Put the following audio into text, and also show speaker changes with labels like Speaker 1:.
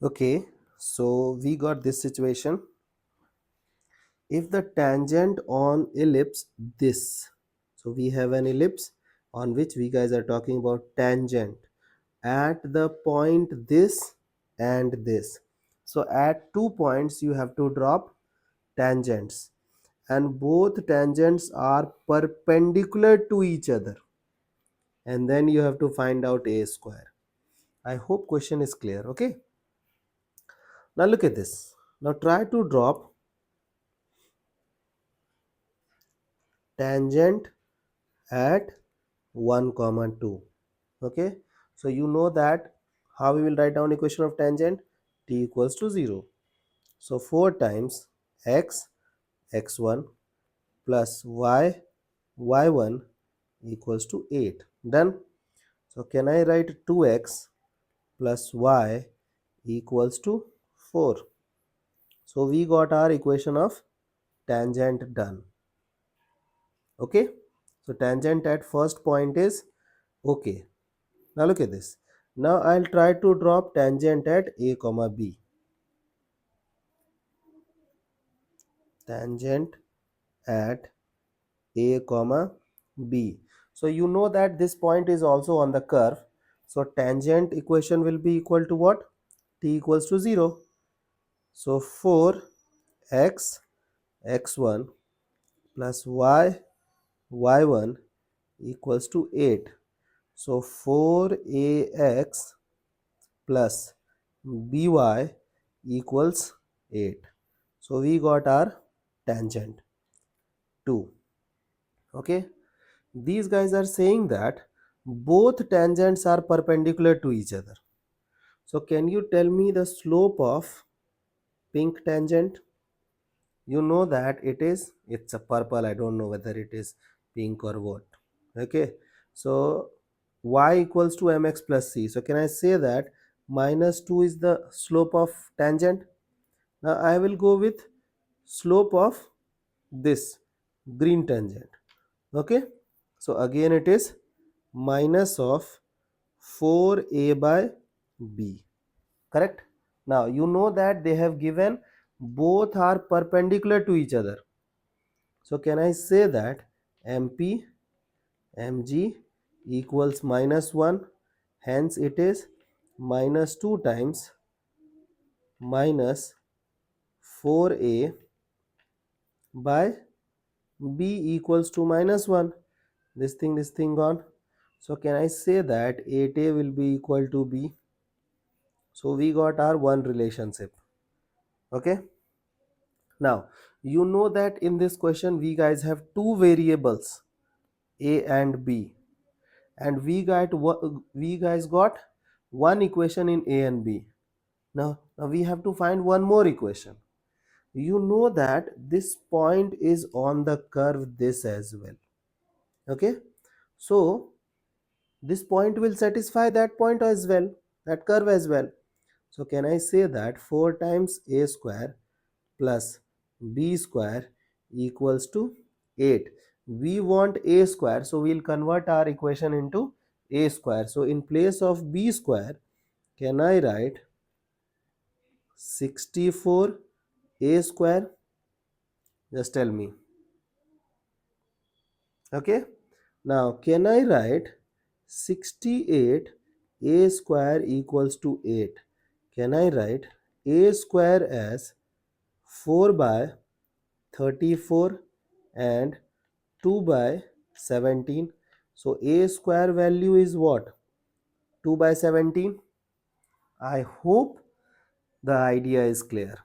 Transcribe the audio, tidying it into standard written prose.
Speaker 1: Okay, so we got this situation. If the tangent on ellipse this, so we have an ellipse on which we guys are talking about tangent at the point this and this. So at 2 points you have to drop tangents, and both tangents are perpendicular to each other, and then you have to find out a square. I hope question is clear. Okay, now look at this. Now try to drop tangent at 1 comma 2. Okay, so you know that how we will write down equation of tangent. T equals to 0. So 4 times x x1 plus y y1 equals to 8. Done. So can I write 2x plus y equals to 4? So we got our equation of tangent done. Okay, so tangent at first point is okay. Now look at this. Now I'll try to drop tangent at a comma b. Tangent at a comma b. So you know that this point is also on the curve. So tangent equation will be equal to what? T equals to 0. So 4x x1 plus y y1 equals to 8. So 4ax plus by equals 8. So we got our tangent 2. Okay, these guys are saying that both tangents are perpendicular to each other. So can you tell me the slope of pink tangent? You know that it's a purple. I don't know whether it is pink or what. Okay, so y equals to mx plus c. So can I say that minus 2 is the slope of tangent? Now I will go with slope of this green tangent. Okay, so again it is minus of 4a by b. Correct. Now you know that they have given both are perpendicular to each other. So can I say that mp mg equals minus 1, hence it is minus 2 times minus 4a by b equals to minus 1. This thing gone. So can I say that 8a will be equal to b? So we got our one relationship. Okay, now you know that in this question we guys have two variables a and b, and we guys got one equation in a and b. Now we have to find one more equation. You know that this point is on the curve this as well. Okay, so this point will satisfy that point as well, that curve as well. So can I say that 4 times a square plus b square equals to 8? We want a square, so we'll convert our equation into a square. So in place of b square, can I write 64 a square? Just tell me. Okay, now can I write 68 a square equals to 8? Can I write a square as 4 by 34 and 2 by 17? So a square value is what? 2 by 17. I hope the idea is clear.